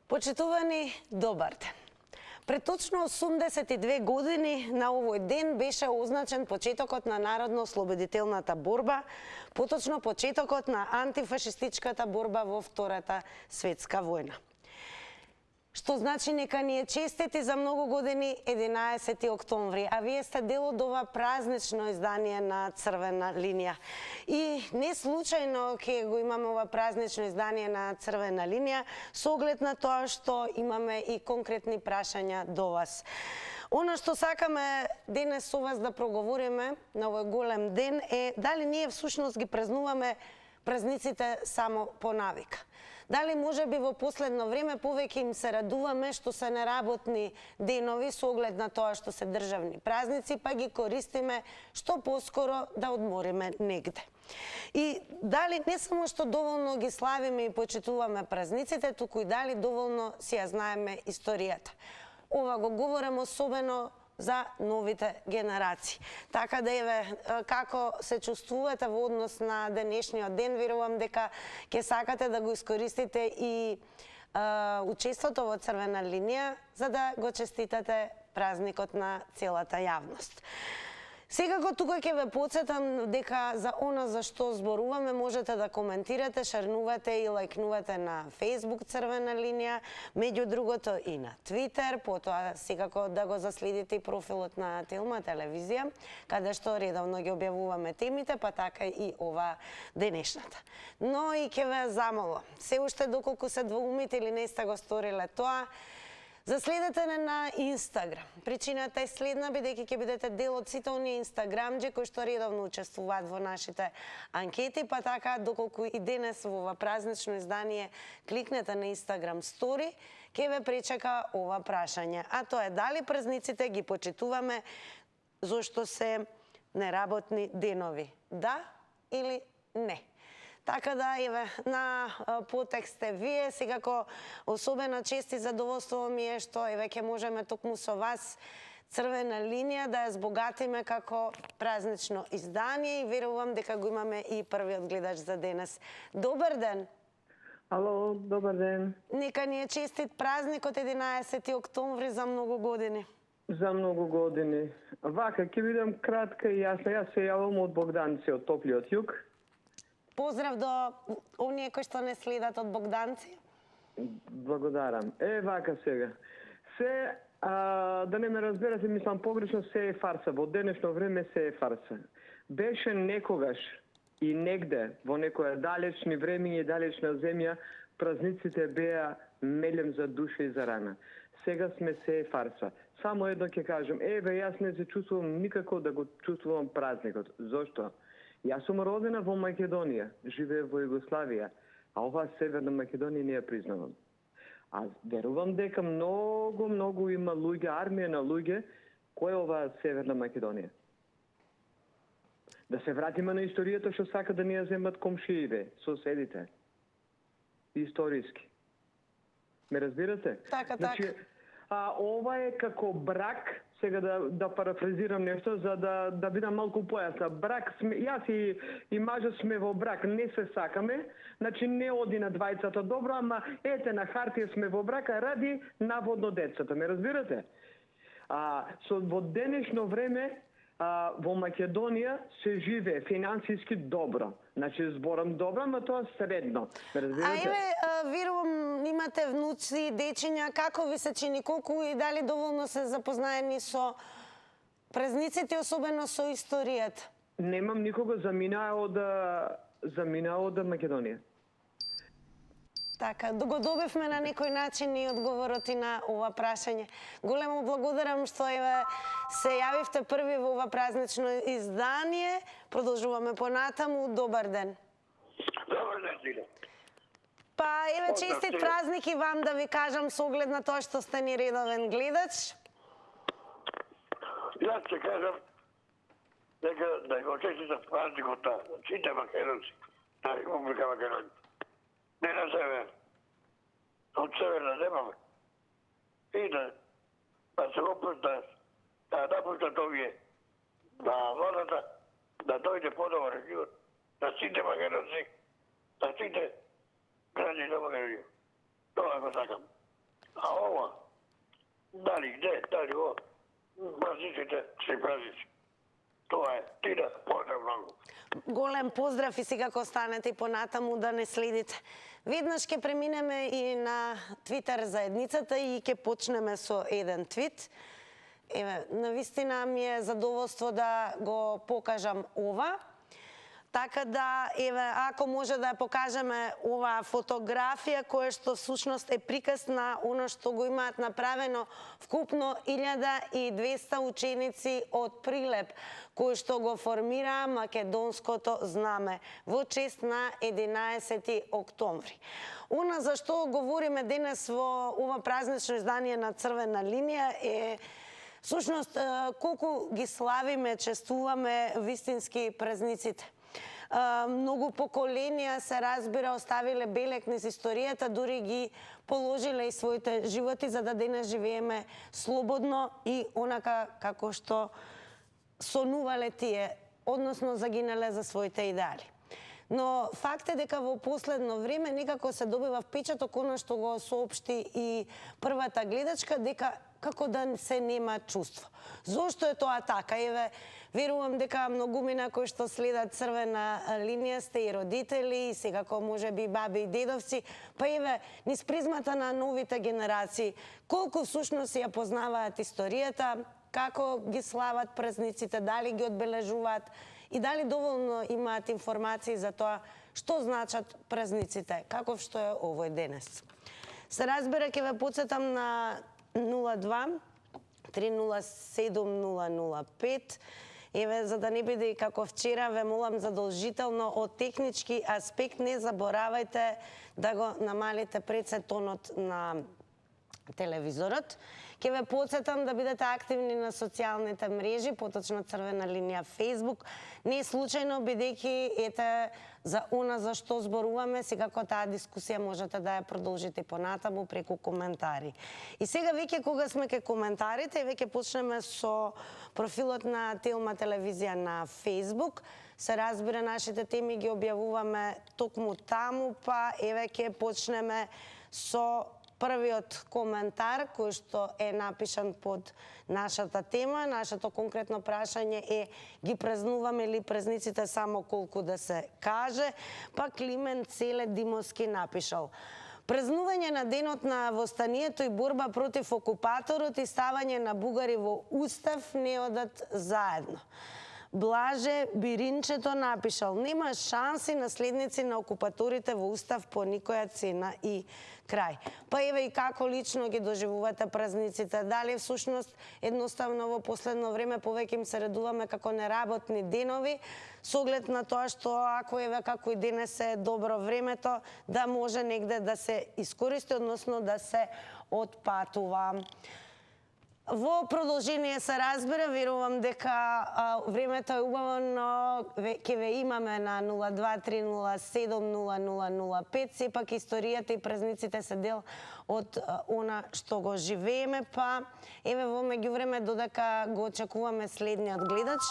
Почитувани, добар ден. Пред точно 82 години на овој ден беше означен почетокот на народно-ослободителната борба, поточно почетокот на антифашистичката борба во Втората светска војна. Што значи нека ни е честити за многу години 11 октомври, а вие сте дел од ова празнично издание на Црвена линија. И не случајно ќе го имаме ова празнично издание на Црвена линија со оглед на тоа што имаме и конкретни прашања до вас. Она што сакаме денес со вас да проговориме на овој голем ден е дали ние всушност ги празнуваме празниците само по навика. Дали може би во последно време повеќе им се радуваме што се неработни денови со оглед на тоа што се државни празници, па ги користиме што поскоро да одмориме негде. И дали не само што доволно ги славиме и почитуваме празниците, туку и дали доволно си ја знаеме историјата. Ова го говорам особено за новите генерации. Така да еве како се чувствувате во однос на денешниот ден, верувам дека ќе сакате да го искористите и учеството во Црвена линија за да го честитате празникот на целата јавност. Секако тука ќе ве потсетам дека за она за што зборуваме можете да коментирате, шернувате и лајкнувате на Facebook Црвена линија, меѓу другото и на Twitter, потоа секако да го заследите и профилот на Телма телевизија, каде што редовно ги објавуваме темите, па така и ова денешната. Но и ќе ве замолам, се уште доколку се двоумите или не сте го сториле тоа, заследете не на Инстаграм. Причината е следна, бидејќи ќе бидете дел од сите оние инстаграмџи кои што редовно учествуваат во нашите анкети, па така доколку и денес во ова празнично издание кликнете на Инстаграм стори, ќе ве пречека ова прашање. А тоа е дали празниците ги почитуваме зошто се неработни денови? Да или не? Така да, еве, на потексте вие, секако особено чест и задоволство ми е што еве ќе можеме токму со вас Црвена линија да ја збогатиме како празнично издание и верувам дека го имаме и првиот гледач за денес. Добар ден! Ало, добар ден! Нека ни е честит празникот 11 октомври за многу години. За многу години. Вака, ќе бидам кратка и јасна. Јас се јавам од Богданци, од топлиот југ. Поздрав до оние кои што не следат од Богданци. Благодарам. Вака сега. Се, да не ме разберете, мислам погрешно, се е фарса. Во денешно време се е фарса. Беше некогаш и негде, во некоја далечни време и далечна земја, празниците беа мелем за душа и за рана. Сега сме се е фарса. Само едно ќе кажем, јас не се чувствувам никако да го чувствувам празникот. Зошто? Јас сум родена во Македонија, живея во Југославија, а ова Северна Македонија не ја признавам. А верувам дека многу има луѓе, армија на луѓе, кој е ова Северна Македонија. Да се вратиме на историјата што сака да ни ја земат комшиите, соседите. Историски. Ме разбирате? Така. Значи, ова е како брак, сега да парафразирам нешто за да бидам малку појасна. Брак сме, јас и мажот сме во брак, не се сакаме, значи не оди на двајцата добро, ама ете на хартија сме во брак ради наводно децата, ме разбирате? Во денешно време во Македонија се живее финансиски добро. Значи зборам добро, ама тоа средно. Ме разбирате? Верувам имате внуци, дечиња, како ви се чини, колку и дали доволно се запознаени со празниците, особено со историјата? Немам никого заминаа од Македонија. Така, го добивме на некој начин и одговорот и на ова прашање. Големо благодарам што се јавивте први во ова празнично издание. Продолжуваме понатаму. Добар ден. Добар ден, Силе. Па еве честит празник и вам да ви кажам со оглед на тоа што сте ни редовен гледач. Јас ќе кажам дека да го честитам празникот на сите македонци на Република Македонија. Не на север. Од северна немаме. И да се опуштат, да напуштат овие на владата, да дојде подобар живот на сите македонци, на сите граѓани на Македонија. Тоа го сакам. А ова, дали где, дали ова, празниците, се празници. Тоа е, ти да поздрав многу. Голем поздрав и секако останете и понатаму да не следите. Веднаш ќе преминеме и на Твитер заедницата и ќе почнеме со еден твит. Еве, навистина ми е задоволство да го покажам ова. Така да, еве, ако може да ја покажеме оваа фотографија која што всушност е приказ на оно што го имаат направено вкупно 1200 ученици од Прилеп, кои што го формираа македонското знаме во чест на 11 октомври. Она за што говориме денес во ова празнично издание на Црвена линија е всушност колку ги славиме, честуваме вистински празниците. Многу поколенија се разбира оставиле белег низ историјата, дури ги положиле и своите животи за да денес живееме слободно и онака како што сонувале тие, односно загинале за своите идеали. Но факт е дека во последно време некако се добива впечаток оно што го соопшти и првата гледачка, дека како да се нема чувство. Зошто е тоа така? Еве, верувам дека многумина кои што следат Црвена линија сте и родители, и секако може би баби и дедовци, па еве, низ призмата на новите генерации, колку всушност ја познаваат историјата, како ги слават празниците, дали ги одбележуваат и дали доволно имаат информации за тоа што значат празниците, каков што е овој денес. Се разбира, ќе ве потсетам на 02 307 005. Еве, за да не биде и како вчера, ве молам задолжително од технички аспект не заборавајте да го намалите пред се тонот на телевизорот. Ќе ве потсетам да бидете активни на социјалните мрежи, поточно Црвена линија Facebook. Не случајно, бидејќи ете за она за што зборуваме, секако таа дискусија можете да ја продолжите понатаму преку коментари. И сега веќе кога сме ке коментарите, веќе почнеме со профилот на Телма телевизија на Facebook. Се разбира, нашите теми ги објавуваме токму таму, па еве ќе почнеме со првиот коментар кој што е напишан под нашата тема. Нашето конкретно прашање е: ги празнуваме ли празниците само колку да се каже? Па Климен Целе Димовски напишал: празнување на денот на востанието и борба против окупаторот и ставање на бугари во устав не одат заедно. Блаже Биринчето напишал: нема шанси наследници на окупаторите во устав по никоја цена и крај. Па еве и како лично ги доживувате празниците? Дали всушност едноставно во последно време повеќе им се редуваме како неработни денови, со оглед на тоа што ако еве како и денес е добро времето, да може негде да се искористи, односно да се отпатува. Во продолжение се разбира, верувам дека времето е убаво, но ќе ве имаме на 02-307-0005. Сепак историјата и празниците се дел од она што го живееме, па еве во меѓувреме додека го очекуваме следниот гледач.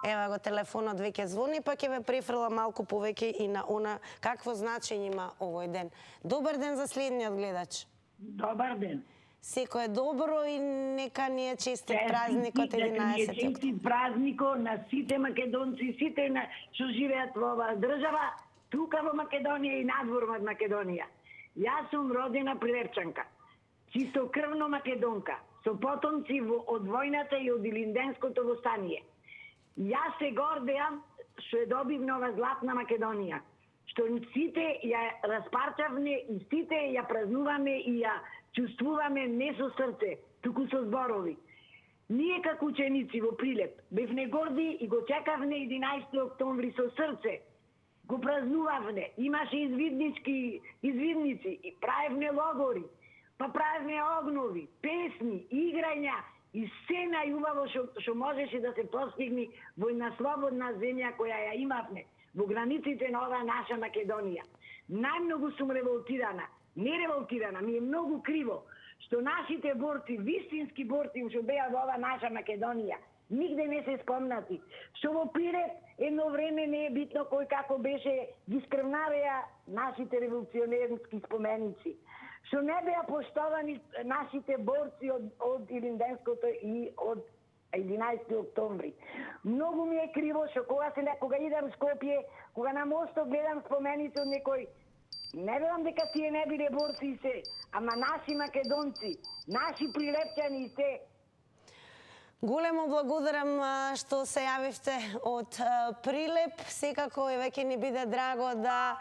Ева го телефонот веќе звони, па ќе ве префрла малку повеќе и на она какво значење има овој ден. Добар ден за следниот гледач. Добар ден. Секој е добро и нека ни е честит празникот 11 октомври. Честит празникот на сите македонци, сите што живеат во оваа држава, тука во Македонија и надвор од Македонија. Јас сум родена Прилепчанка, чистокрвно македонка, со потомци од војната и од Илинденското востание. Јас се гордеам што ја добивме ова златна Македонија, што сите ја распарчавме и сите ја празнуваме и ја чувствуваме не со срце, туку со зборови. Ние како ученици во Прилеп бевме горди и го чекавме 11 октомври со срце. Го празнувавме, имаше извидници и правевме логори, па правевме огнови, песни, играња и се најубаво што можеше да се постигне во една слободна земја која ја имавме во границите на оваа наша Македонија. Најмногу сум револтирана. Не револтирана, ми е многу криво што нашите борци, вистински борци што беа во ова наша Македонија, нигде не се спомнати. Што во Прилеп едно време не е битно кој како беше, ги скрвнавеа нашите револуционерски споменици. што не беа поштовани нашите борци од Илинденското и од 11 октомври. Многу ми е криво што кога идам в Скопје, кога на мостот гледам споменици од некој, не верам дека тие не биле борци и се, ама наши македонци, наши прилепчани и се. Големо благодарам што се јавивте од Прилеп. Секако и веќе ни биде драго да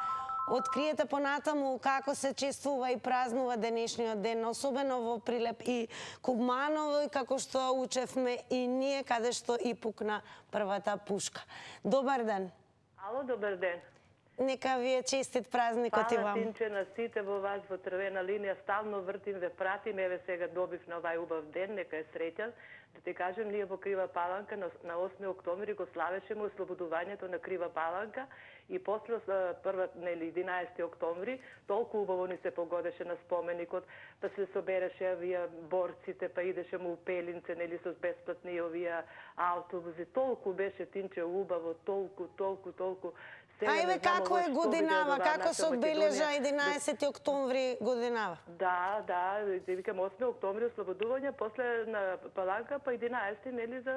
откриете понатаму како се чествува и празнува денешниот ден, особено во Прилеп и Кубманово, како што учевме и ние, каде што и пукна првата пушка. Добар ден. Ало, добар ден. Нека ви е честит празникот и Фала, вам. Тинче, на сите во вас во црвена линија, стално вртим, ве пратим, еве сега добив на овај убав ден, нека е среќан. Да ти кажем, ние во Крива Паланка на 8 октомври го славешеме ослободувањето на Крива Паланка и после 11 октомври толку убаво ни се погодеше на споменикот, па се собереше авија борците, па идеше му у Пелинце, нели со бесплатни овија автобуси, толку беше, Тинче, убаво, толку. Ајде, како е годинава? Како се одбележа 11 октомври годинава? Да, викам 8 октомври ослободување, после на Паланка, па 11 нели за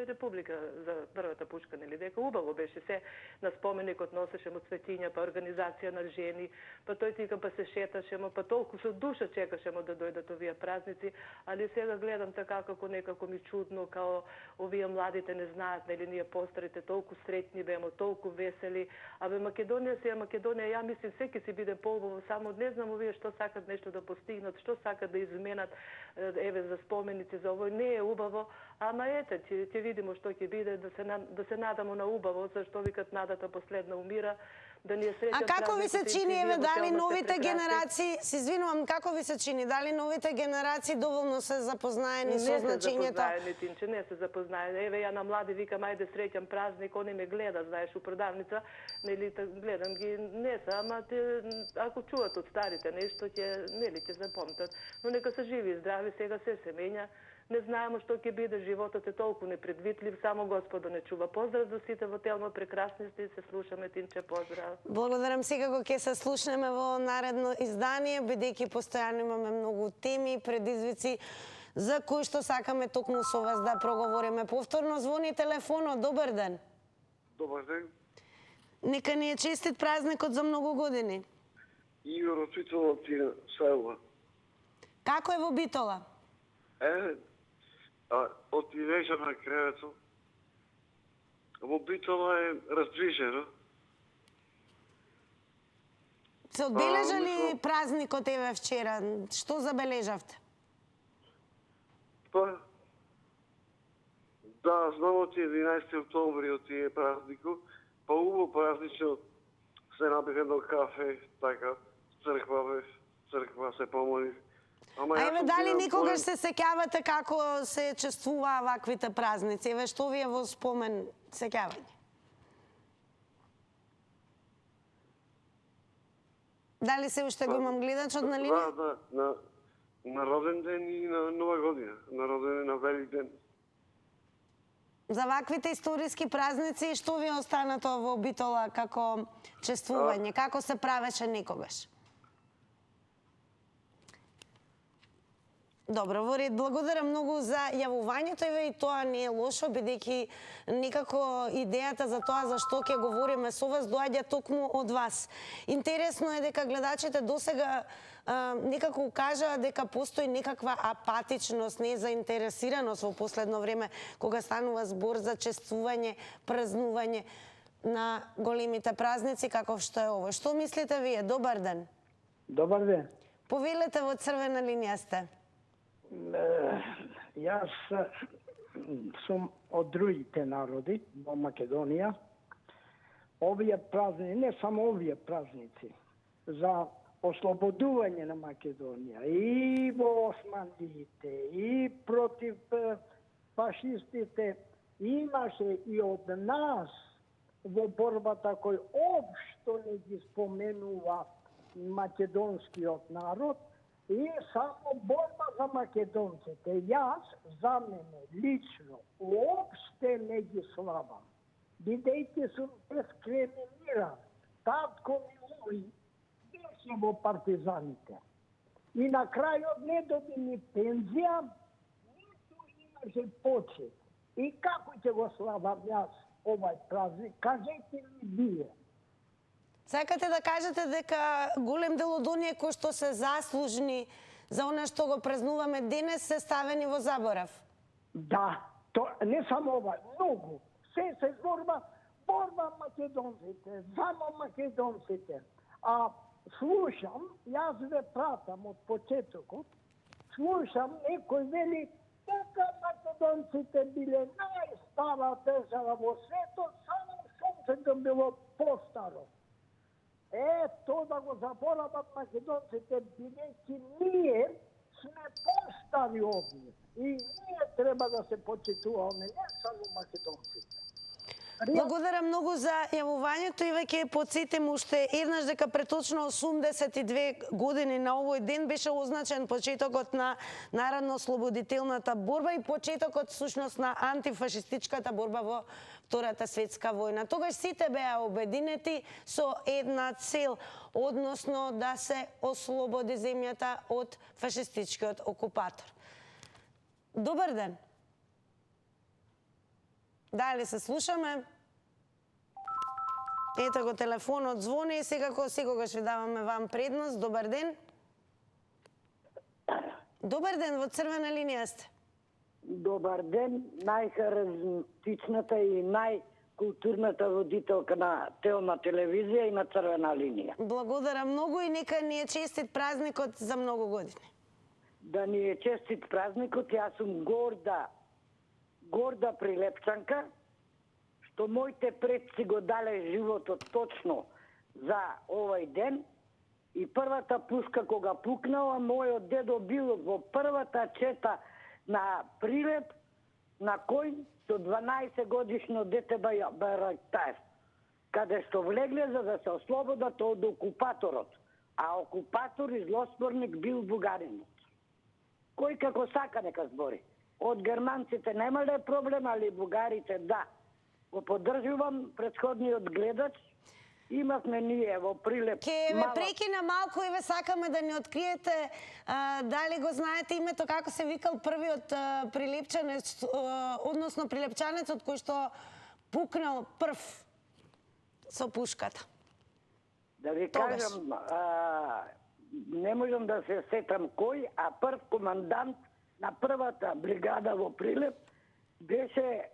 Република, за првата пушка, нели, дека убаво беше се на споменикот носеше му цветиња, па организација на жени, па тој тика па се шеташе, па толку со душа чекаше да дојдат овие празници, али сега гледам така како некако ми чудно, као овие младите не знаат, нели, ние постарите толку среќни бемо, толку весели. Абе, Македонија си е Македонија, ја мислим секи си биде поубаво, само не знам овие што сакат нешто да постигнат, што сакат да изменат, еве за споменици, за овој не е убаво, ама ете, ќе видимо што ќе биде, да се надамо на убаво, зашто викат надата последна умира. Да ни е среќен. А како ви се чини, еве, дали новите генерации, се извинувам, како ви се чини, дали новите генерации доволно се запознаени со значењето? Не се запознаени, Тинче, не се запознаени. Еве, ја на млади викам, ајде среќен празник, они ме гледа, знаеш, у продавница, нели, гледам ги, не се, ама ако чуват од старите нешто, нели, ќе запомнат. Но нека се живи и здрави, сега се менја. Не знаеме што ќе биде, животот е толку непредвидлив, само Господо не чува. Поздрав до сите во Телма, прекрасни сте, се слушаме, Тинче, поздрав. Благодарам, секако ќе се слушнеме во наредно издание, бидејќи постојано имаме многу теми и предизвици за кои што сакаме токму со вас да проговориме. Повторно звони телефонот, добар ден. Добар ден. Нека ни е честит празникот за многу години. Игор од Битола ти Сајлова. Како е во Битола? Од лежа на кревето. Во Битола е раздвижено. Се одбележа ли празникот еве вчера? Што забележавте? Па, да, знам од 11 октомври од тие празникот, па убаво празнично се набив едно кафе, така, црква се помоли. Еве, дали никогаш се сеќавате како се чествуваа ваквите празници? Еве, што ви е во спомен сеќавање? Дали се уште го имам гледачот на линија? Да, на роден ден и на Нова година, на роден ден, на Велик ден. За ваквите историски празници, што ви останато во Битола како чествување? Како се правеше некогаш? Добро, во ред, благодарам многу за јавувањето, и тоа не е лошо, бидејќи некако идејата за тоа за што ќе говориме со вас доаѓа токму од вас. Интересно е дека гледачите досега некако укажаа дека постои некаква апатичност, незаинтересираност во последно време, кога станува збор за чествување, празнување на големите празници, каков што е ово. Што мислите вие? Добар ден. Добар ден. Повелете, во црвена линија сте. Јас сум од другите народи во Македонија. Овие празници, не само овие празници, за ослободување на Македонија и во османлиите и против фашистите, имаше и од нас во борбата кој општо не ги споменува македонскиот народ, и само борба за македонците. Јас, за мене, лично, уопште не ги славам. Бидејќи сум дискриминиран. Татко ми уви беше во партизаните. и на крајот не доби ни пензија, ниту имаше почет. И како ќе го славам јас овај празник? Кажете ми вие. Сакате да кажете дека голем дел од оние кои што се заслужни за она што го празнуваме денес се ставени во заборав? Да, не само ова, многу. Се борба македонците, само македонците. А слушам, јас ве пратам од почетокот, слушам некој вели дека македонците биле најстара држава во светот, само сонцето било постаро. Тоа да го заборават македонците, бидејќи ние сме постари овие. И ние треба да се почитуваме, не само македонците. Благодарам многу за јавувањето и веќе потсетим уште еднаш дека пред точно 82 години на овој ден беше означен почетокот на народно-ослободителната борба и почетокот всушност на антифашистичката борба во Втората светска војна. Тогаш сите беа обединети со една цел, односно да се ослободи земјата од фашистичкиот окупатор. Добар ден. Дали се слушаме? Ето го телефонот звони и секогаш ви даваме вам предност. Добар ден. Добар ден, во црвена линија сте. Добар ден, најхаризматичната и најкултурната водителка на Телма телевизија и на црвена линија. Благодарам многу и нека ни е честит празникот за многу години. Да ни е честит празникот, јас сум горда прилепчанка, што моите предци го дале животот точно за овој ден и првата пушка кога пукнала, мојот дедо бил во првата чета на Прилеп на кој со 12 годишно дете Барактаев, каде што влегле за да се ослободат од окупаторот, а окупатор и злосторник бил бугаринот. Кој како сака нека збори. Од германците немале проблем, али бугарите да. Го поддржувам претходниот гледач. Имавме ние во Прилеп. Ке ве прекина малку и ве сакаме да ни откриете дали го знаете името како се викал првиот прилепчанец, односно прилепчанецот кој што пукнал прв со пушката. Да ви кажам, не можам да се сетам кој, а прв командант на првата бригада во Прилеп беше,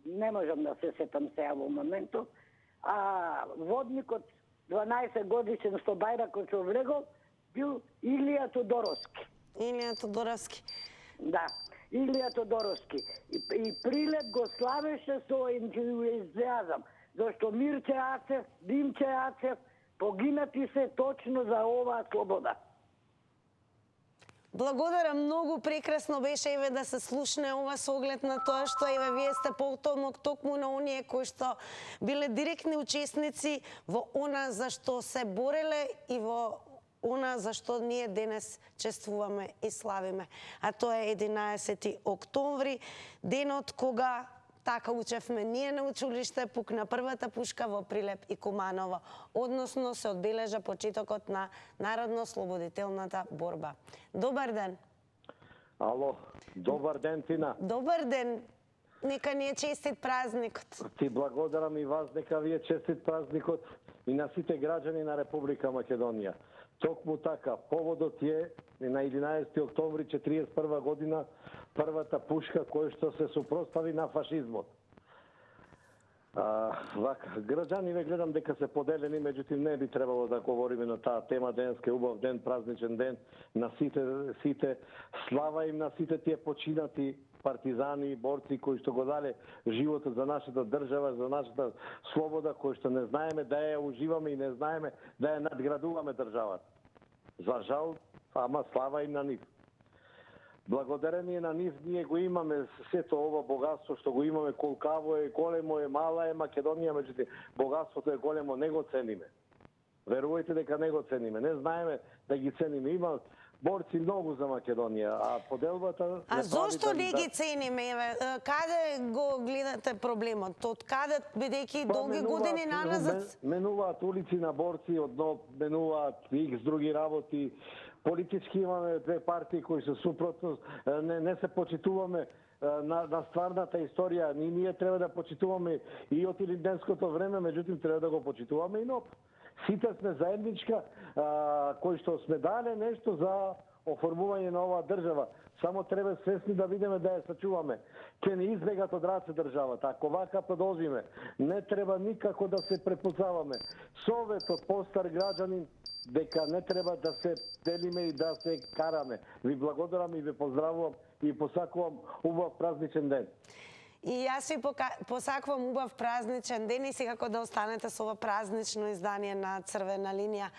не можам да се сетам сега во моментот, а водникот 12 годишен со бајракот што влегол бил Илија Тодоровски. Илија Тодоровски. Да, Илија Тодоровски. И Прилеп го славеше со ентузијазам, зашто Мирче Ацев, Димче Ацев погинати се точно за оваа слобода. Благодарам многу, прекрасно беше еве да се слушне ова со оглед на тоа што еве вие сте потомок токму на оние кои што биле директни учесници во она за што се бореле и во она за што ние денес чествуваме и славиме. А тоа е 11 октомври, денот кога така учевме ние на училиште, пукна првата пушка во Прилеп и Куманово, односно се одбележа почетокот на народно-ослободителната борба. Добар ден. Ало, добар ден, Тина. Добар ден. Нека ни е честит празникот. Ти благодарам и вас, нека ви е честит празникот и на сите граѓани на Република Македонија. Токму така, поводот е на 11 октомври 1941 година првата пушка која што се супростави на фашизмот. Граѓани ве гледам дека се поделени, меѓутоа не би требало да говориме на таа тема. Денеска е убав ден, празничен ден на сите слава им на сите тие починати партизани, борци кои што го дале животот за нашата држава, за нашата слобода, кои што не знаеме да ја уживаме и не знаеме да ја надградуваме државата. За жал, ама слава им на нив. Благодарение на нив ние го имаме сето ова богатство што го имаме, колкаво е, големо е, мала е Македонија, меѓутоа богатството е големо, не го цениме. Верувајте дека не го цениме, не знаеме да ги цениме. Има борци многу за Македонија, а поделбата... А зошто не ги цениме? Еве, каде го гледате проблемот? Од каде, бидејќи долги години наназад? Менуваат улици на борци, менуваат икс други работи. Политички имаме две партии кои се супротно, не се почитуваме на стварната историја. Ние треба да почитуваме и од илинденското време, меѓутоа треба да го почитуваме и НОП. Сите сме заедничка, кои што сме дале нешто за оформување на оваа држава. Само треба свесни да видиме да ја сачуваме. Ке не избегат од раце државата. Ако вака продолжиме, не треба никако да се препознаваме. Советот постар граѓанин дека не треба да се делиме и да се караме. Ви благодарам и ви поздравувам и посакувам убав празничен ден. И јас ви посакувам убав празничен ден и секако да останете со ова празнично издание на Црвена линија.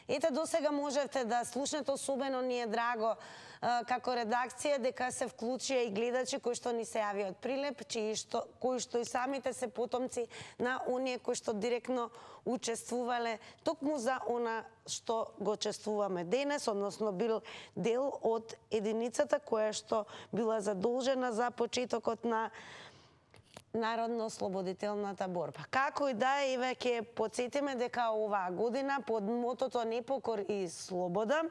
Ете, досега можете да слушнете, особено ни е драго како редакција дека се вклучија и гледачи кои што ни се јави од Прилеп, кои што и самите се потомци на оние кои што директно учествувале токму за она што го чествуваме денес, односно бил дел од единицата која што била задолжена за почетокот на народно-ослободителната борба. Како и да е, еве ќе потсетиме дека оваа година под мотото Непокор и слобода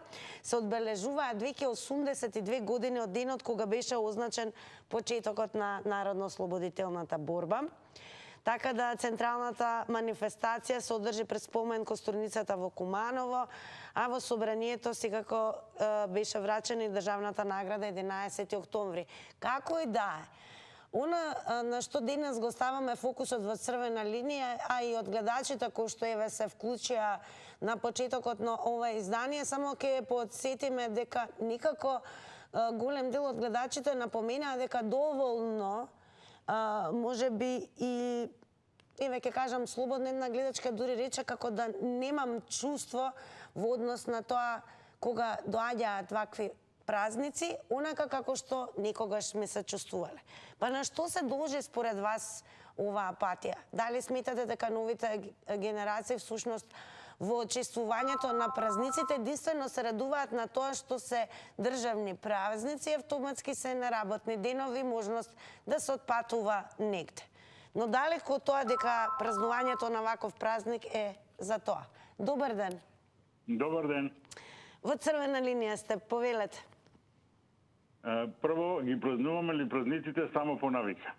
се одбележуваат веќе 82 години од денот кога беше означен почетокот на народно-ослободителната борба. Така да централната манифестација се одржи пред спомен костурницата во Куманово, а во собранието секако беше врачена и државната награда 11 октомври. Како и да е, она на што денес го ставаме фокусот во Црвена линија, а и од гледачите кои што еве се вклучија на почетокот на ова издание, само ќе потсетиме дека никако голем дел од гледачите напоменаа дека доволно може би и еве ќе кажам слободна една гледачка дури рече како да немам чувство во однос на тоа кога доаѓаат вакви празници, онака како што некогаш ме се чувствувале. Па на што се должи според вас оваа патија? Дали сметате дека новите генерации всушност во чествувањето на празниците единствено се радуваат на тоа што се државни празници и автоматски се неработни денови, можност да се отпатува негде? Но далеко од тоа дека празнувањето на ваков празник е за тоа. Добар ден. Добар ден. Во Црвена линија сте, повелете. Прво, ги празнуваме ли празниците само по навика?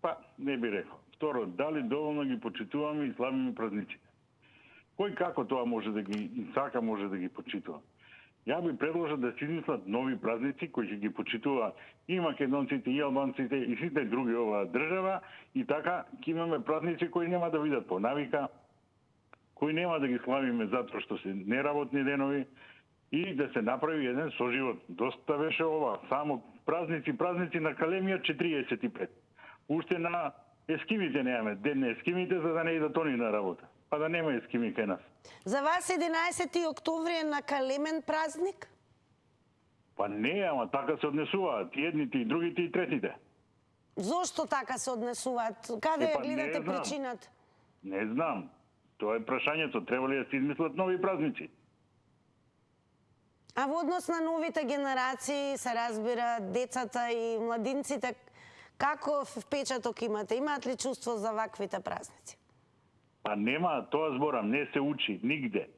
Па, не би рекол. Второ, дали доволно ги почитуваме и славиме празниците? Кој како тоа може да ги сака може да ги почитува? Ја би предложил да се измислат нови празници кои ќе ги почитува и македонците, и албанците, и сите други оваа држава, и така ќе имаме празници кои нема да видат по навика, кои нема да ги славиме затоа што се неработни денови, и да се направи еден соживот. Доста беше ова, само празници на Калемија 45. Уште на ескимите немаме, ден на ескимите за да не идат они на работа. Па да нема ескими кај нас. За вас 11 октомври е на Калемен празник? Па не, ама така се однесуваат и едните, и другите, и третите. Зошто така се однесуваат? Каде ја гледате причината? Не знам. Тоа е прашањето. Треба ли да се измислат нови празници? А во однос на новите генерации, се разбира, децата и младинците, каков впечаток имате? Имаат ли чувство за ваквите празници? Па нема, тоа зборам, не се учи нигде.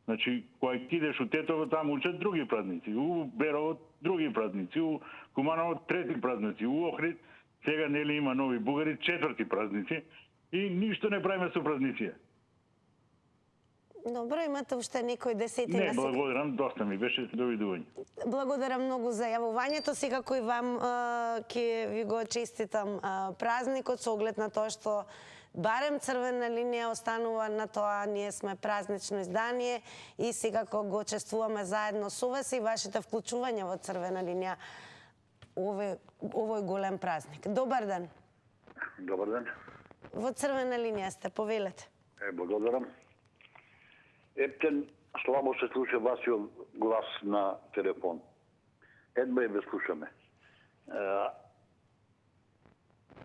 Значи, кога идеш у Тетово, таму учат други празници, у Берово други празници, у Куманово трети празници, у Охрид сега нели има нови бугари четврти празници и ништо не правиме со празниците. Добро, имате уште некои десетина. Не, благодарам, доста ми беше, довидување. Благодарам многу за јавувањето. Секако и вам ќе ви го честитам празникот со оглед на тоа што барем Црвена линија останува на тоа, ние сме празнично издание и секако го чествуваме заедно со вас и вашите вклучувања во Црвена линија овој голем празник. Добар ден. Добар ден. Во Црвена линија сте, повелете. Благодарам. Ептен слабо се слуша вашиот глас на телефон. Едва ја слушаме.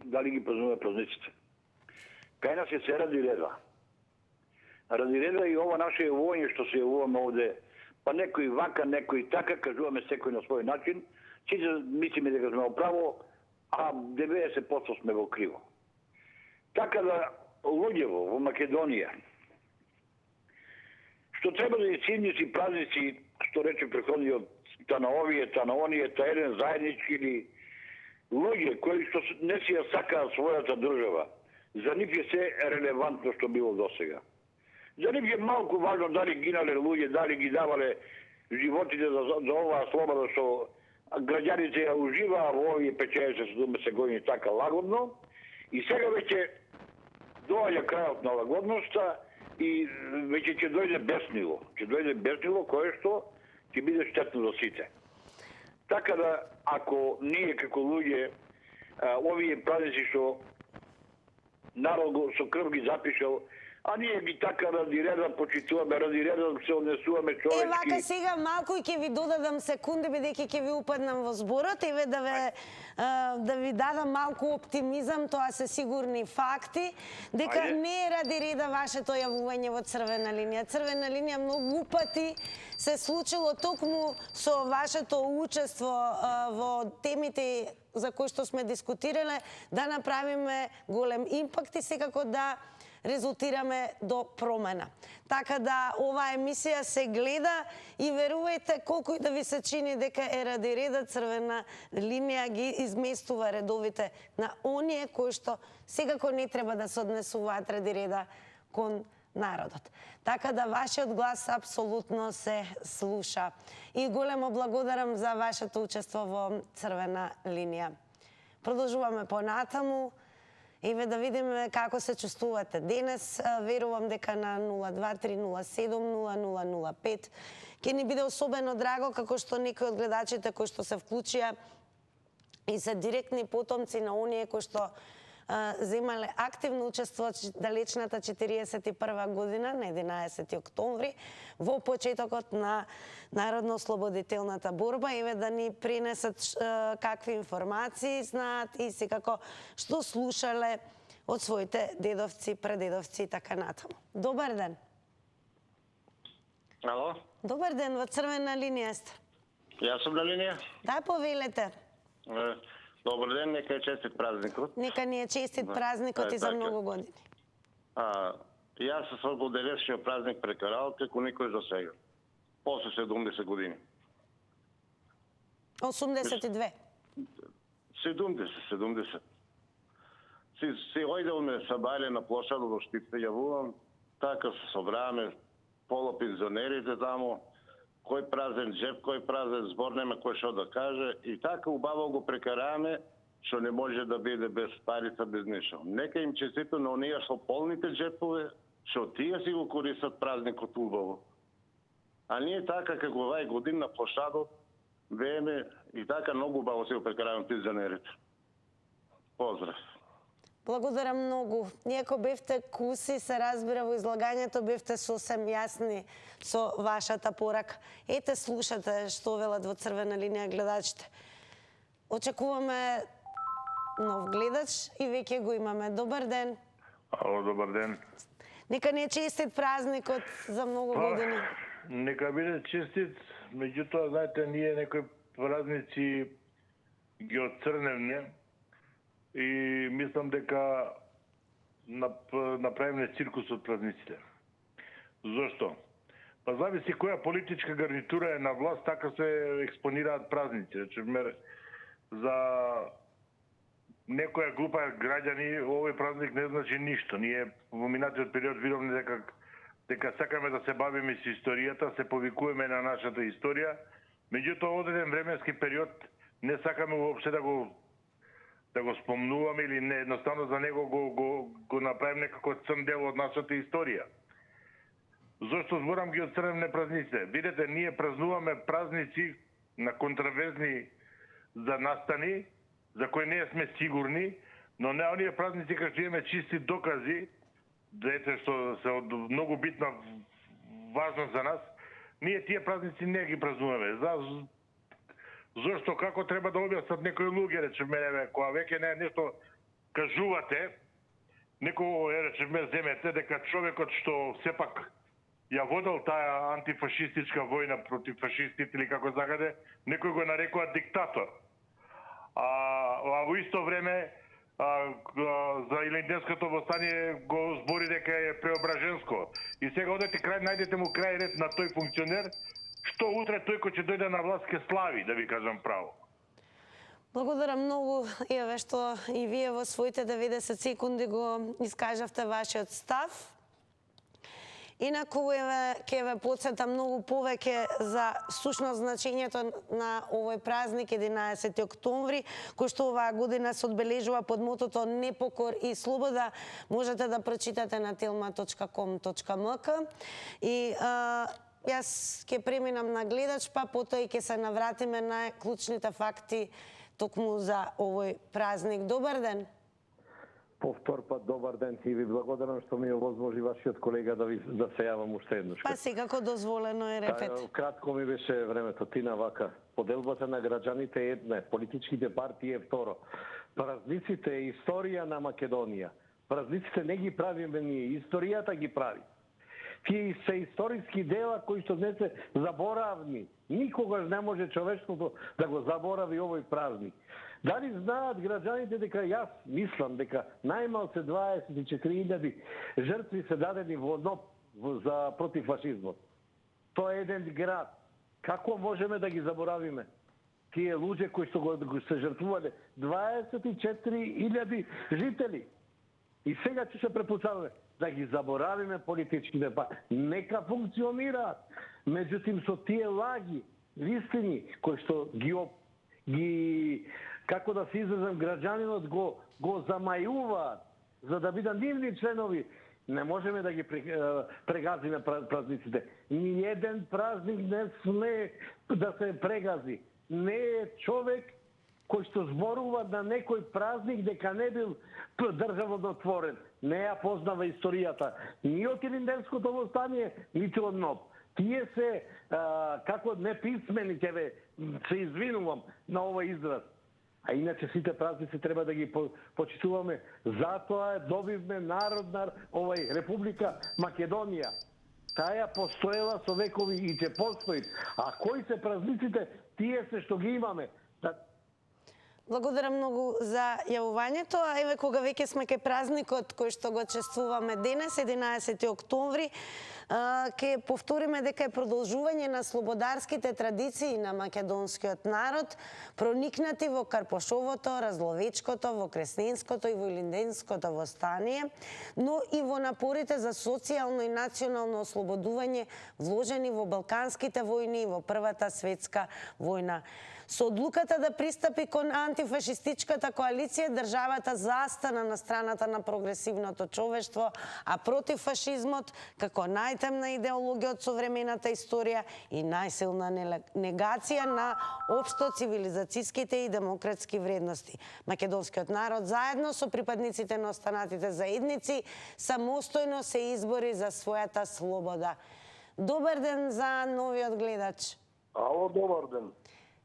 Дали ги празнуваме празниците? Кај нас се ради реда. Ради реда и ова наше јавување што се јавуваме овде па некој вака, некој така, кажуваме секој на свој начин, сите мислиме дека сме оправо, а 90% сме во криво. Така да луѓево во Македонија, што треба да си празници, што рече преходниот, та на овие, та на оние, та еден заеднички или луѓе кои што не си ја сакаат својата држава, за нив е се релевантно што било досега. За нив е малку важно дали гинале луѓе, дали ги давале животите за оваа слобода што граѓаните ја уживаа во овие 50-70 години така лагодно, и сега веќе доаѓа крајот на лагодноста и веќе ќе дојде беснило. Ќе дојде беснило кое што ќе биде штетно за сите. Така да, ако ние како луѓе, овие празници што народ со крв ги запишал, а ние ги така ради реда почитуваме, ради реда се однесуваме човечки. Вака сега малку и ќе ви додадам секунди, бидејќи ќе ви упаднам во зборот, да ви дадам малку оптимизам, тоа се сигурни факти, дека не е ради реда вашето јавување во Црвена линија. Црвена линија многу пати се случило токму со вашето учество во темите за кои што сме дискутирале, да направиме голем импакт и секако да резултираме до промена. Така да оваа емисија се гледа и верувајте колку и да ви се чини дека е ради реда, Црвена линија ги изместува редовите на оние кои што секако не треба да се однесуваат ради реда кон народот. Така да вашиот глас апсолутно се слуша. И големо благодарам за вашето учество во Црвена линија. Продолжуваме понатаму. Еве да видиме како се чувствувате денес. Верувам дека на 023070005 ќе ни биде особено драго, како што некои од гледачите кои што се вклучија и се директни потомци на оние кои што земале активно учество далечната 41 година на 11 октомври во почетокот на Народно-ослободителната борба. Еве да ни пренесат какви информации знаат и секако што слушале од своите дедовци, прадедовци и така натаму. Добар ден. Ало? Добар ден, во Црвена линија сте. Јас сум на линија. Да, повелете. Добар ден, нека е честит празникот. Нека ни е честит празникот и за многу години. Јас се со денешниот празник прекарал како никој до сега. После 70 години. 82. 70. Си ојдевме сабајле на плошадот во Штипце, јавувам, така се собраваме полупензионерите таму, кој празен джеп, кој празен збор, нема кој што да каже, и така убаво го прекараме, што не може да биде без парица, без ништо. Нека им честито на оние со полните джепове, што тие си го користат празникот убаво. А ние така како овај годин на площадот вееме и така многу убаво си го прекараваме пензионерите. Поздрав. Благодарам многу. Иако бевте куси, се разбира во излагањето, бевте сосем јасни со вашата порака. Ете, слушате што велат во Црвена линија гледачите. Очекуваме нов гледач и веќе го имаме. Добар ден. Ало, добар ден. Нека не е честит празникот за многу години. Нека биде честит, меѓутоа, знаете, ние некои празници ги отцрневме и мислам дека направиме циркус од празниците. Зошто? Па зависи која политичка гарнитура е на власт, така се експонираат празници. Речеме, за некоја група граѓани овој празник не значи ништо. Ние во минатиот период видовме дека сакаме да се бавиме со историјата, се повикуваме на нашата историја, меѓутоа од еден временски период не сакаме воопште да го спомнуваме или не, едноставно за него го направим некако црн дел од нашата историја. Зошто зборам ги отцрневме празниците? Видете, ние празнуваме празници на контраверзни за настани, за кои не сме сигурни, но не оние празници кај што имаме чисти докази, дете што се од многу битна важност за нас, ние тие празници не ги празнуваме. Зошто, како треба да објаснат некои луѓе, речеме, кога веќе не нешто кажувате, некој речеме земете дека човекот што сепак ја водел таа антифашистичка војна против фашистите или како загаде, некој го нарекува диктатор. А во исто време за Илинденското востание го збори дека е преображенско. И сега одете најдете му крај ред на тој функционер, што утре тој кој ќе дојде на власт ќе слави, да ви кажам право. Благодарам многу, Еве, што и вие во своите 90 секунди го искажавте вашиот став. Инаку, еве, ќе ве подсетам многу повеќе за сушно значењето на овој празник 11 октомври, кој што оваа година се одбележува под мотото Непокор и слобода. Можете да прочитате на telma.com.mk и јас ќе преминам на гледач, па потоа и ќе се навратиме на клучните факти токму за овој празник. Добар ден! Повтор пат добар ден и ви благодарам што ми овозможи вашиот колега да се јавам уште еднаш. Па секако дозволено е, репет. Кратко ми беше времето, Тина, вака. Поделбата на граѓаните е една, политичките партии е второ. Празниците е историја на Македонија. Празниците не ги правиме ние, историјата ги прави. Тие се историски дела кои што днес се заборавни. Никогаш не може човечеството да го заборави овој празник. Дали знаат граѓаните дека јас мислам дека најмалце 24.000 жртви се дадени во НОП за против фашизмот? Тоа е еден град. Како можеме да ги заборавиме? Тие луѓе кои што го се жртвувале 24.000 жители. И сега ќе се препуцаваме да ги заборавиме политичките партии. Нека функционираат. Меѓутоа со тие лаги, вистини кои што ги како да се изразам, граѓанинот го замајуваат за да бидат нивни членови, не можеме да ги прегазиме празниците. Ни еден празник не сме да се прегази. Не е човек кој што зборува на некој празник дека не бил државотворен. Не ја познава историјата. Ни од Илинденското востание, нити од НОП. Тие се, како неписмени, ќе ве се извинувам на овој израз. А иначе сите празници треба да ги почитуваме. Затоа добивме народна Република Македонија. Таја постоела со векови и ќе постои. А кои се празниците, тие се што ги имаме. Благодарам многу за јавувањето. А еве кога веќе сме кај празникот кој што го чествуваме денес, 11 октомври, ќе повториме дека е продолжување на слободарските традиции на македонскиот народ, проникнати во Карпошовото, Разловечкото, во Кресненското и во Илинденското востание, но и во напорите за социјално и национално ослободување вложени во Балканските војни и во Првата светска војна. Со одлуката да пристапи кон антифашистичката коалиција, државата застана на страната на прогресивното човештво, а против фашизмот како најтемна идеологија од современата историја и најсилна негација на општо цивилизацијските и демократски вредности. Македонскиот народ заедно со припадниците на останатите заедници самостојно се избори за својата слобода. Добар ден за новиот гледач. Ало, добар ден.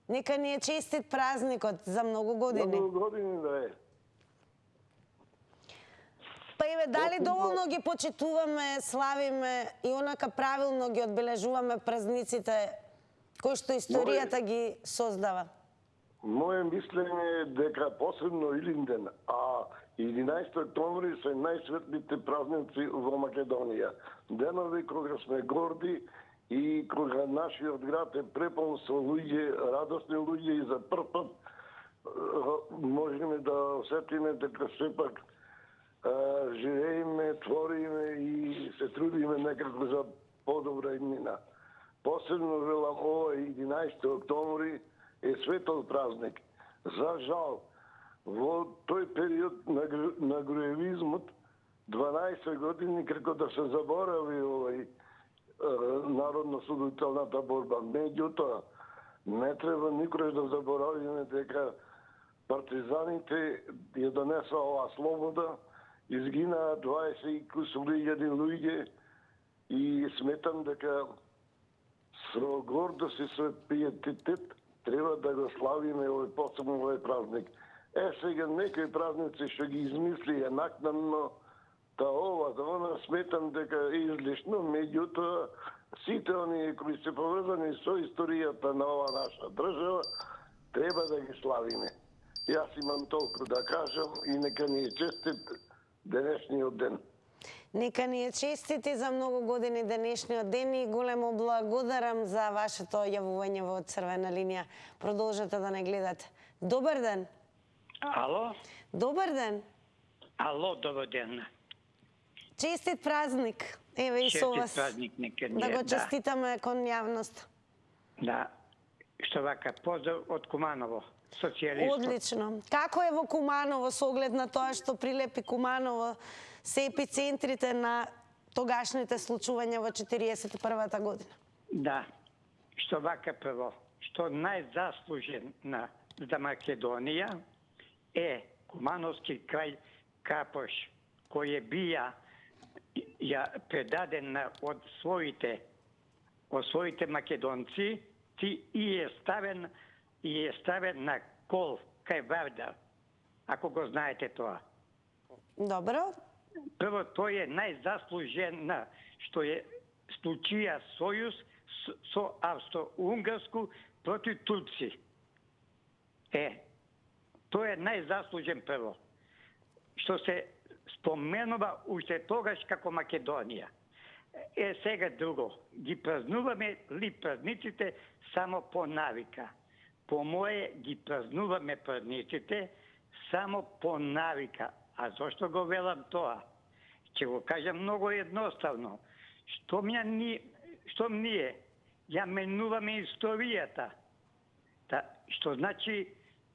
Нека ни е честит празникот за многу години. Многу години да е. Па еве, дали доволно ги почитуваме, славиме и онака правилно ги одбележуваме празниците кои што историјата ги создава? Моје мислење е дека посебно Илинден, а 11 октомври се најсветлите празници во Македонија. Денови кога сме горди и кога нашиот град е препон со луѓе, радосни луѓе и за прв пат можеме да осетиме дека сепак живееме, твориме и се трудиме некако за подобра иднина. Посебно велам овој 11 октомври е светол празник. За жал, во тој период на груевизмот 12 години како да се заборави овој народно-освободителната борба. Меѓутоа, не треба никој да заборавиме дека партизаните ја донесоа оваа слобода, изгинаа 20.000 луѓе и сметам дека со гордост и со пиетитет треба да го славиме овој посебно овој празник. Сега некои празници што ги измислија накнадно, Та ова сметам дека е излишно, меѓутоа сите оние кои се поврзани со историјата на ова наша држава треба да ги славиме. Јас имам толку да кажам и нека ни е честит денешниот ден. Нека ни е честит и за многу години денешниот ден и големо благодарам за вашето јавување во Црвена линија. Продолжете да не гледате. Добар ден. Ало? Добар ден. Ало, добар ден. Честит празник. Еве и со вас. Честит празник нека ни Да е, го честитаме кон јавност. Да. Што вака, поздрав од Куманово, социјалистот. Одлично. Како е во Куманово со оглед на тоа што прилепи Куманово се епицентрите на тогашните случувања во 41-та година? Да. Што вака прво, што најзаслужен за Македонија е Кумановски крај Капош, кој е бија предаден од своите македонци и е ставен на кол кај Вардар, ако го знаете тоа. Добро. Прво, тој е најзаслужен што е склучија сојуз со Австро-Унгарску против турци. Тој е најзаслужен прво. Што се споменува уште тогаш како Македонија. Сега друго. Ги празнуваме ли празниците само по навика? По моje ги празнуваме празниците само по навика. А зошто го велам тоа? Ќе го кажам многу едноставно. Штом ние ја менуваме историјата, што значи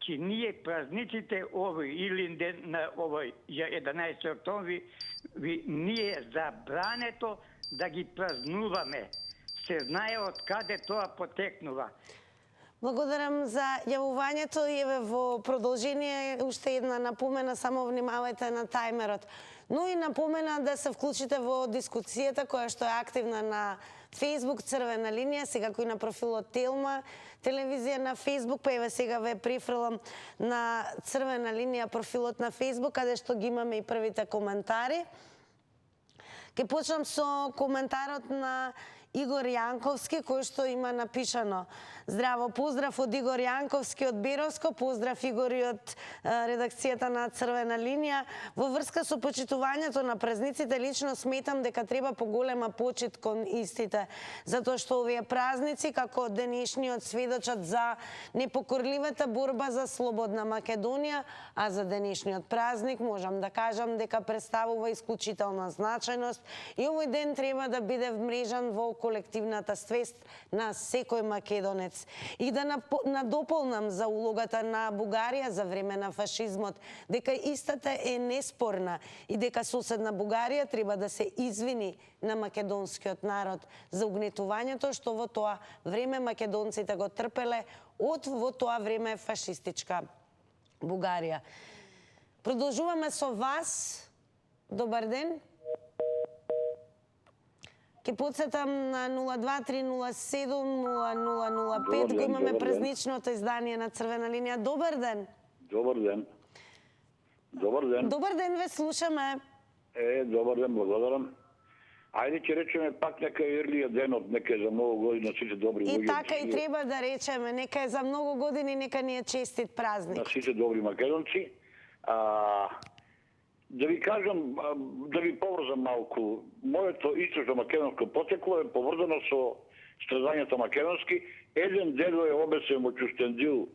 че ние празниците овој Илинден на овој 11 октомври, ние забрането да ги празнуваме. Се знае од каде тоа потекнува. Благодарам за јавувањето и еве во продолжение уште една напомена, само внимавајте на тајмерот. Но и напомена да се вклучите во дискусијата која што е активна на Facebook Црвена линија, сега кој на профилот Телма телевизија на Facebook, па еве сега ве прифрлам на Црвена линија профилот на Facebook, каде што ги имаме и првите коментари. Ке почнам со коментарот на Игор Јанковски, кој што има напишано: здраво, поздрав од Игор Јанковски од Беровско, поздрав Игор и од редакцијата на Црвена линија. Во врска со почитувањето на празниците, лично сметам дека треба поголема почит кон истите, затоа што овие празници, како денешниот, сведочат за непокорливата борба за слободна Македонија, а за денешниот празник можам да кажам дека представува исклучителна значајност и овој ден треба да биде вмрежан во колективната свест на секој македонец. И да надополнам за улогата на Бугарија за време на фашизмот, дека истата е неспорна и дека соседна Бугарија треба да се извини на македонскиот народ за угнетувањето што во тоа време македонците го трпеле од во тоа време фашистичка Бугарија. Продолжуваме со вас. Добар ден. Ке подсетам на 023070005, го имаме празничното издание на Црвена линија. Добар ден. Добар ден. Добар ден. Добар ден, ве слушаме. Добар ден, благодарам. Ајде ќе речеме пак нека Ирлија денот, нека за многу години сите добри луѓе. И така и треба да речеме, нека е за многу години, нека ни е честит празник. На сите добри македонци. Да ви кажам, да ви поврзам малку, моето источно македонско потекло е поврзано со страдањето македонски. Еден дедо е обесен во Чустендил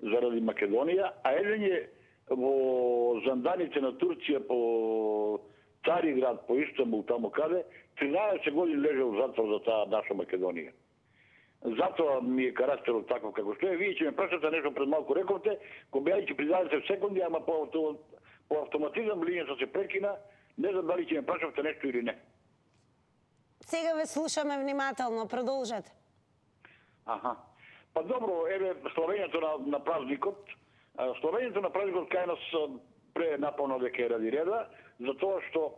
заради Македонија, а еден е во занданите на Турција по Цариград, по Истанбул, тамо каде, 13 години лежал в затвор за таа наша Македонија. Затоа ми е карактерот таков како што е. Вие ќе ме прашате нешто пред малку рековте, кога ја ќе придадете в секунди, ама по автоматизам линијата се прекина, не знам дали ќе ме прашавте нешто или не. Сега ве слушаме внимателно, продолжете. Аха. Па добро, еве славењето на празникот. Славењето на празникот кај нас пренапълно дека е ради реда, затоа што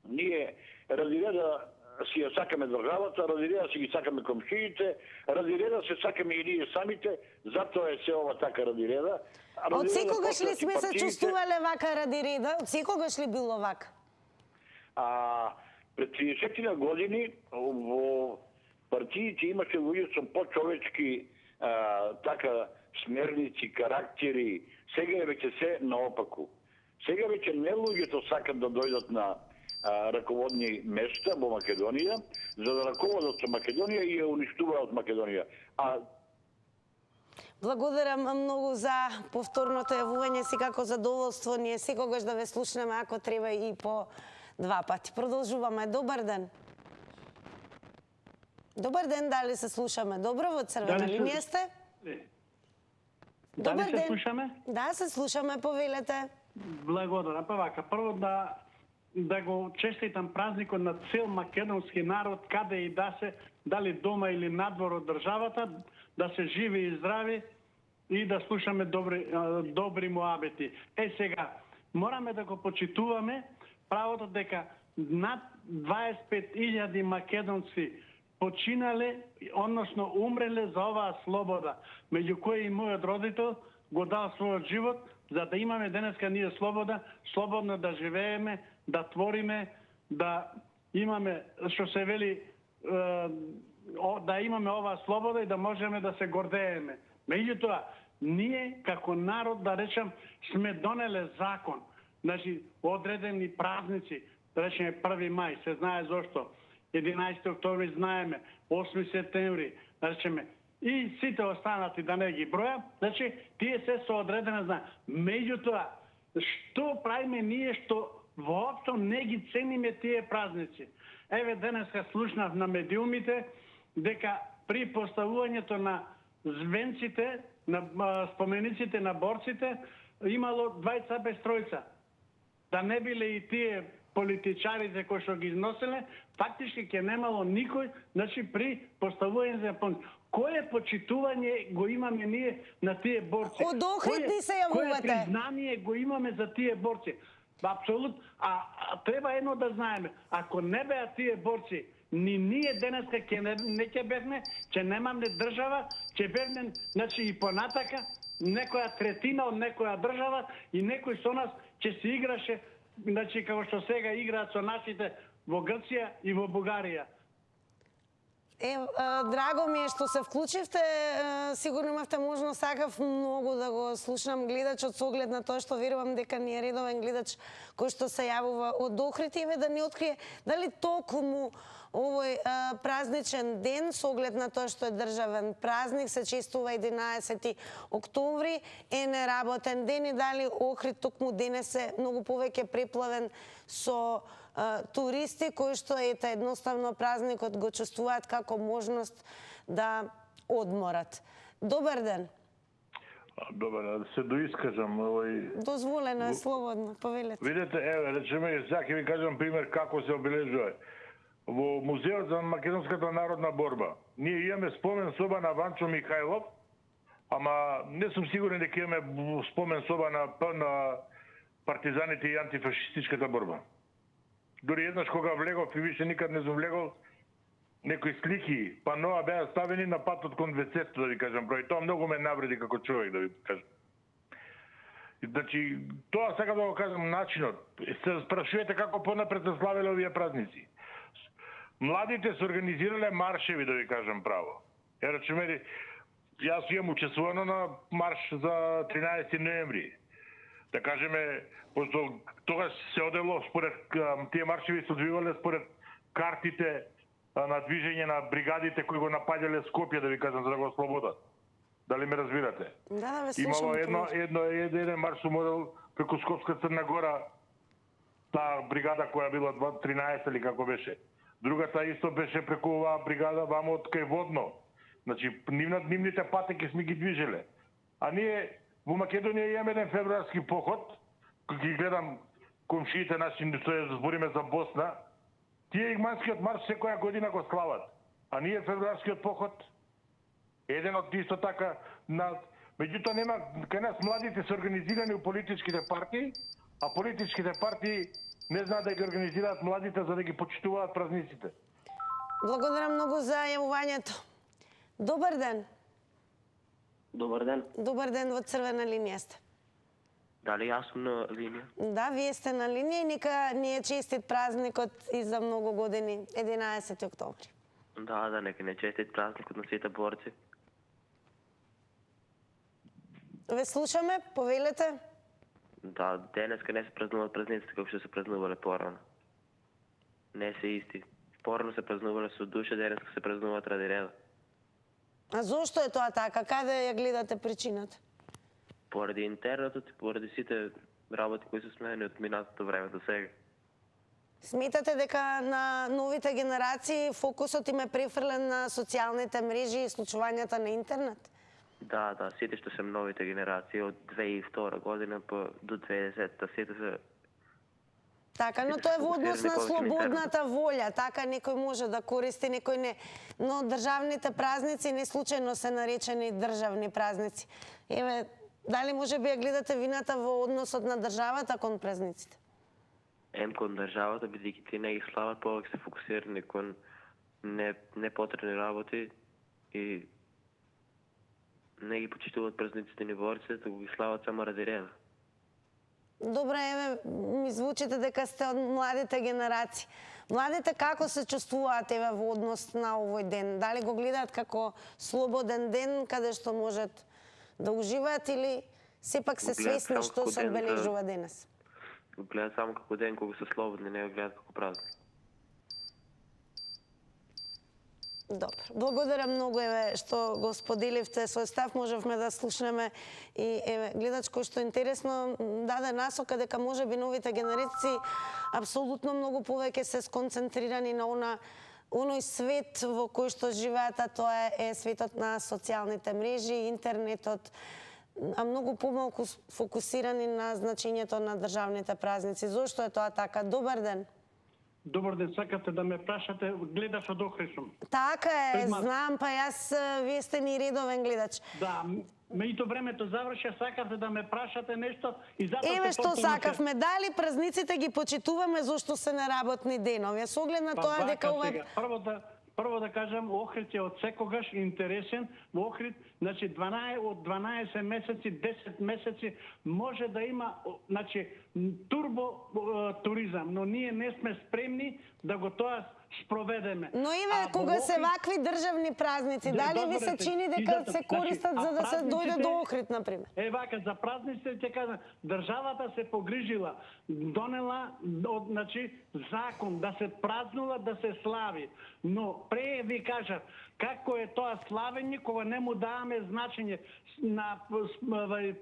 ние ради реда си ја сакаме државата, ради реда си ги сакаме комшиите, ради реда се сакаме и ние самите, затоа е се ова така ради реда. Од секогаш ли сме се чувствувале вака ради реда? Од секогаш ли било вака? А пред 30 години во партиите имаше луѓе со почовечки така смерници, карактери. Сега е веќе се наопаку. Сега веќе не луѓето сакат да дојдат на раководни места во Македонија, за да раководат со Македонија и ја уништуваат Македонија. Благодарам многу за повторното јавување, секако задоволство ни е секогаш да ве слушнеме, ако треба и по 2 пати. Продолжуваме. Добар ден. Добар ден, дали се слушаме? Добро, во црвена линија сте? Дали се слушаме? Да, се слушаме, повелете. Благодарам. Па вака, прво да го честитам празникот на цел македонски народ, каде и да се, дали дома или надвор од државата, да се живи и здрави и да слушаме добри муабети. Сега, мораме да го почитуваме правото дека над 25.000 македонци починале, односно умреле за оваа слобода, меѓу кои и мојот родител го дал својот живот, за да имаме денеска ние слобода, слободно да живееме, да твориме, да имаме, што се вели, да имаме оваа слобода и да можеме да се гордееме. Меѓутоа, ние како народ, да речем, сме донеле закон. Значи, одредени празници, да речеме 1 мај, се знае зошто, 11 октомври знаеме, 8 септември, да речеме, и сите останати да не ги бројам, значи, тие се со одредена знае. Меѓутоа, што правиме ние што воопшто не ги цениме тие празници? Еве, денеска слушнав на медиумите дека при поставувањето на звенците, на спомениците на борците, имало 2 без 3. Да не биле и тие политичарите кои што ги износеле, фактички ќе немало никој, значи при поставување за помник. Кое почитување го имаме ние на тие борци? Од Охрид се јавувате. Кое признание го имаме за тие борци? Апсолутно. Треба едно да знаеме. Ако не беа тие борци, ни ние денеска не ќе бевме, ќе немаме држава, ќе бевме, значи и понатака, некоја третина од некоја држава и некој со нас ќе се играше, значи како што сега играат со нашите во Грција и во Бугарија. Драго ми е што се вклучивте, сигурно имавте можност, сакав многу да го слушнам гледачот со оглед на тоа што верувам дека ни е редовен гледач кој што се јавува од Охрид и да ни открие дали токму овој празничен ден со оглед на тоа што е државен празник, се чествува 11 октомври, е неработен ден и дали Охрид токму денес е многу повеќе преплавен со туристи кои што едноставно празникот го чувствуваат како можност да одморат. Добар ден. Добар, да се доискажам. Дозволено е, слободно, повелете. Видете, еве, речеме, сега ќе ви кажам пример како се обележува. Во Музеот за македонската народна борба, ние имаме спомен соба на Ванчо Михајлов, ама не сум сигурен дека имаме спомен соба на партизаните и антифашистичката борба. Дори еднаш кога влегов и више никад не сум влегол, некои слики, паноа беа ставени на патот кон вецето, да ви кажам, број. Тоа многу ме навреди како човек, да ви кажам. Значи, тоа сега да го кажам начинот. Се спрашувате како понапред се славеле овие празници. Младите се организирале маршеви, да ви кажам право. Речеме, јас имам учествувано на марш за 13 ноември. Да кажеме, пошто тогаш се одело според тие маршеви се одвивале според картите на движење на бригадите кои го напаѓале Скопје, да ви кажам, за да го ослободат. Дали ме разбирате? Да, ве слушам. Имало еден марш модел преку Скопска Црна Гора, таа бригада која била 13 или како беше. Другата исто беше преку оваа бригада вамо од кај Водно. Значи, нивните патеки сме ги движеле. А ние во Македонија имаме еден февруарски поход, кој ги гледам комшиите наши, тоа збориме за Босна, тие игманскиот марш секоја година го слават. А ние февруарскиот поход, еден од исто така, меѓутоа нема, кај нас младите се организирани у политичките партии, а политичките партии не знаат да ги организираат младите за да ги почитуваат празниците. Благодарам многу за јавувањето. Добар ден. Добар ден. Добар ден, во црвена линија сте. Дали јас сум на линија? Да, вие сте на линија и нека ни е честит празникот и за многу години, 11 октомври. Да, нека не честит празникот на сите борци. Ве слушаме, повелете. Да, денеска не се празнуват празниците како што се празнувале порано. Не се исти. Порано се празнувале со душа, денеска се празнуваат ради реда. А зошто е тоа така? Каде ја гледате причината? Поради интернетот и поради сите работи кои се сменени од минатото време до сега. Сметате дека на новите генерации фокусот им е префрлен на социјалните мрежи и случувањата на интернет? Да, сите што се новите генерации од 2002 година до 2010-та, сите се... Така, но тоа е во однос на слободната волја. Така некој може да користи, некој не. Но државните празници не случајно се наречени државни празници. Еве, дали може би ја гледате вината во односот на државата кон празниците? Кон државата, бидејќи ти не ги слават, повеќе се фокусирани кон непотребни работи и не ги почитуваат празниците ни борците, туку ги слават само ради реда. Добре, еве, ми звучите дека сте од младите генерации. Младите како се чувствуваат еве во однос на овој ден? Дали го гледаат како слободен ден каде што можат да уживаат или сепак се свесни што се одбележува денес? Го гледаат само како ден кога се слободни, не го гледаат како празник. Добро. Благодарам многу еве што го споделивте свој став, можевме да слушнеме и еве гледач кој што интересно даде насока дека можеби новите генерации апсолутно многу повеќе се сконцентрирани на оној свет во кој што живеат, а тоа е светот на социјалните мрежи, интернетот, а многу помалку фокусирани на значењето на државните празници. Зошто е тоа така? Добар ден. Добар ден, сакате да ме прашате, гледаш од Охрид сум. Така е, знам, па јас, вие сте ни редовен гледач. Да, меѓутоа времето заврши, сакате да ме прашате нешто и затоа... Еве што сакавме, дали празниците ги почитуваме зошто се неработни денови? Со оглед на тоа дека ова... Прво да кажам, Охрид е од секогаш интересен. Во Охрид, значи, од 12 месеци, 10 месеци може да има, значи, турбо туризам, но ние не сме спремни да го тоа спроведеме. Но еве, кога се вакви државни празници, дали ви се чини дека се користат за да се дојде до Охрид, например? Вака, за празниците ќе кажам, државата се погрижила, донела, значи, закон да се празнува, да се слави. Но пре ви кажав, како е тоа славење кога не му даваме значење на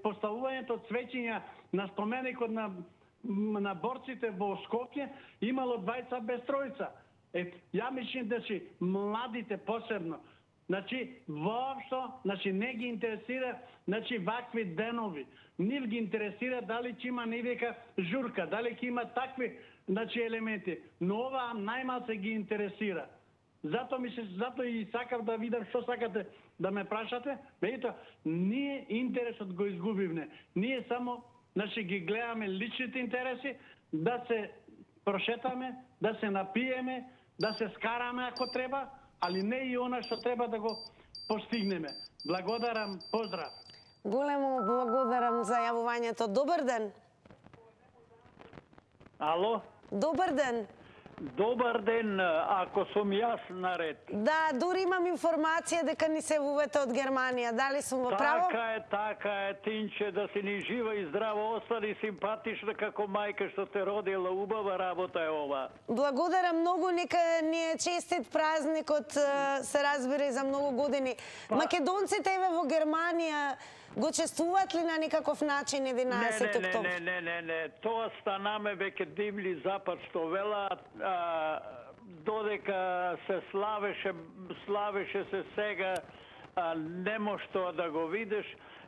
поставувањето цвеќиња на споменикот на борците во Скопје, имало двајца без тројца. Ја мислам да си младите посебно, значи воопшто, значи не ги интересира, значи вакви денови. Нив ги интересира дали ќе има невека журка, дали ќе има такви, значи елементи. Но ова најмал се ги интересира. Зато и сакав да видам што сакате да ме прашате, меѓутоа ние интересот го изгубивме. Ние само, значи ги гледаме личните интереси, да се прошетаме, да се напиеме, да се скараме ако треба, али не и она што треба да го постигнеме. Благодарам, поздрав. Големо благодарам за јавувањето. Добар ден. Ало? Добар ден. Добар ден, ако сум јас наред. Да, дури имам информација дека ни се вувате од Германија. Дали сум во право? Така е, Тинче, да си ни жива и здраво остани симпатична како мајка што те родила. Убава работа е ова. Благодарам многу, нека ни е честит празникот, се разбира и за многу години. Македонците еве во Германија го чествуваат ли на некаков начин 11 октомври? Не. Тоа станаме веќе дивли запад што велаат, додека се славеше се сега, немо што да го видиш.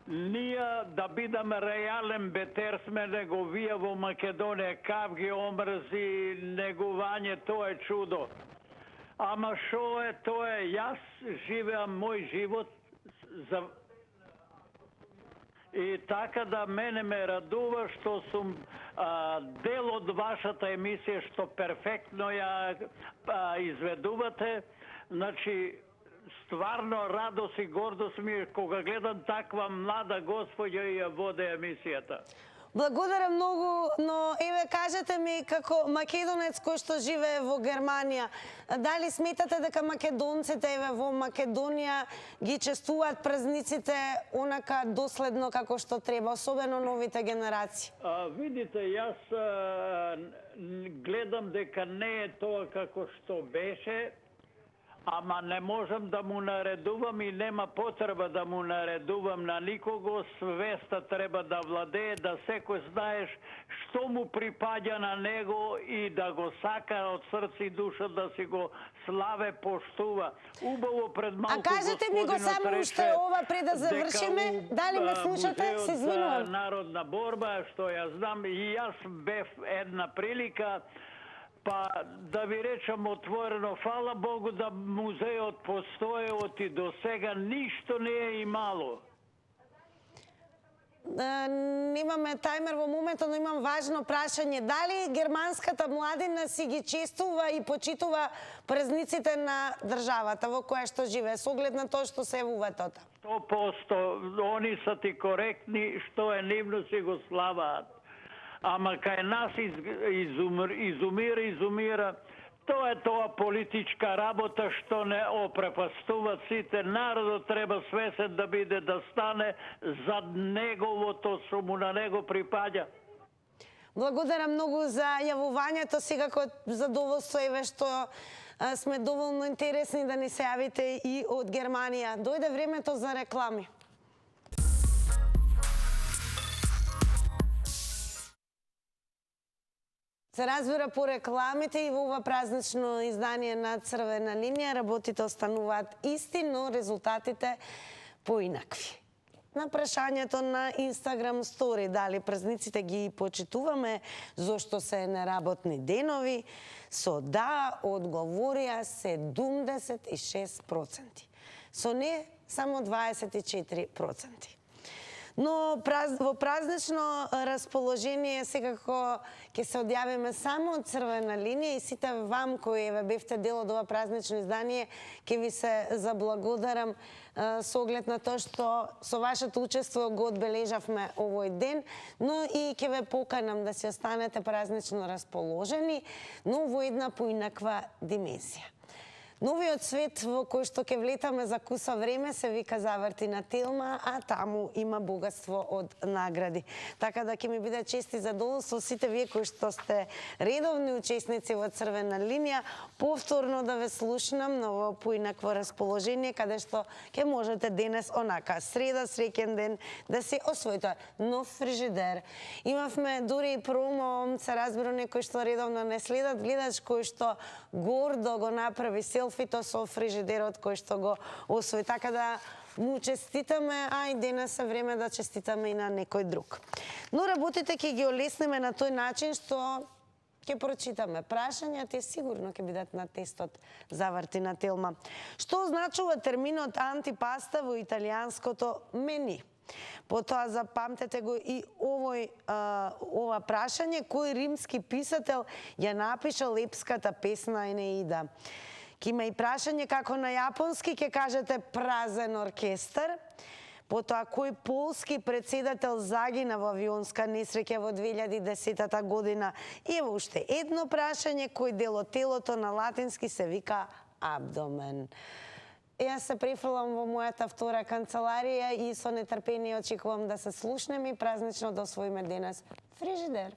Ние да бидаме реален бетер сме него вие во Македонија, кавги, омрзи, негување, тоа е чудо. Ама шо е, тоа е, јас живеам мој живот и така да мене ме радува што сум дел од вашата емисија што перфектно ја изведувате. Значи, стварно радост и гордост ми е кога гледам таква млада господја и ја воде емисијата. Благодарам многу, но еве кажете ми како македонец кој што живее во Германија, дали сметате дека македонците еве во Македонија ги чествуваат празниците онака доследно како што треба, особено новите генерации? Видите, јас гледам дека не е тоа како што беше, ама не можам да му наредувам и нема потреба да му наредувам на никого. Свеста треба да владее, да секој знаеш што му припаѓа на него и да го сака од срце и душа, да си го славе, поштува. Убаво пред малку кажете ми го само уште ова пред да завршиме, дали ме слушате? Се извинувам. Народна борба, што ја знам, и јас бев една прилика, па да ви речам отворено, фала Богу да музеот постоеот и до сега ништо не е имало. Немаме тајмер во моментот, но имам важно прашање. Дали германската младина си ги чествува и почитува празниците на државата во која што живее, со оглед на тоа што се евуват? 100%, они са ти коректни, што е нивно си го славаат. Ама кај нас изумира, тоа е тоа политичка работа што не опрепастуваат сите. Народот треба свесен да биде, да стане за неговото што му на него припаѓа. Благодарам многу за јавувањето, секако задоволство еве што сме доволно интересни да ни се јавите и од Германија. Дојде времето за реклами. Се разбира по рекламите и во ова празнично издание на Црвена линија работите остануваат исти, но резултатите поинакви. На прашањето на Instagram Story дали празниците ги почитуваме зошто се неработни денови, со да одговорија 76%. Со не само 24%. Но во празнично расположение секако ќе се одјавиме само од Црвена линија и сите вам кои бевте дел од ова празнично издание ќе ви се заблагодарам со оглед на тоа што со вашето учество го одбележавме овој ден, но и ќе ве поканам да се останете празнично расположени, но во една поинаква димензија. Новиот свет во кој што ќе влетаме за куса време се вика Завртина Телма, а таму има богатство од награди. Така да ќе ми биде чест и задоволство сите вие кои што сте редовни учесници во Црвена линија, повторно да ве слушнам на во поинакво расположение, каде што ќе можете денес онака среда, среќен ден да си освоите нов фрижидер. Имавме дури и промо, се разбира некои што редовно не следат, гледач кој што гордо го направи селфито со фрижидерот кој што го освои. Така да му честитаме, а и денес е време да честитаме и на некој друг. Но работите ќе ги олесниме на тој начин што ќе прочитаме прашањата и сигурно ќе бидат на тестот Завртина Телма. Што означува терминот антипаста во италијанското мени? Потоа запамтете го и ова прашање, кој римски писател ја напишал епската песна Енеида. Ке има и прашање како на јапонски, ќе кажете празен оркестар. Потоа, кој полски председател загина во авионска несреќа во 2010 година? И ево уште едно прашање, кој дел од телото на латински се вика абдомен. Јас се префрлам во мојата втора канцеларија и со нетрпение очекувам да се слушнеме и празнично да освоиме денес фрижидер.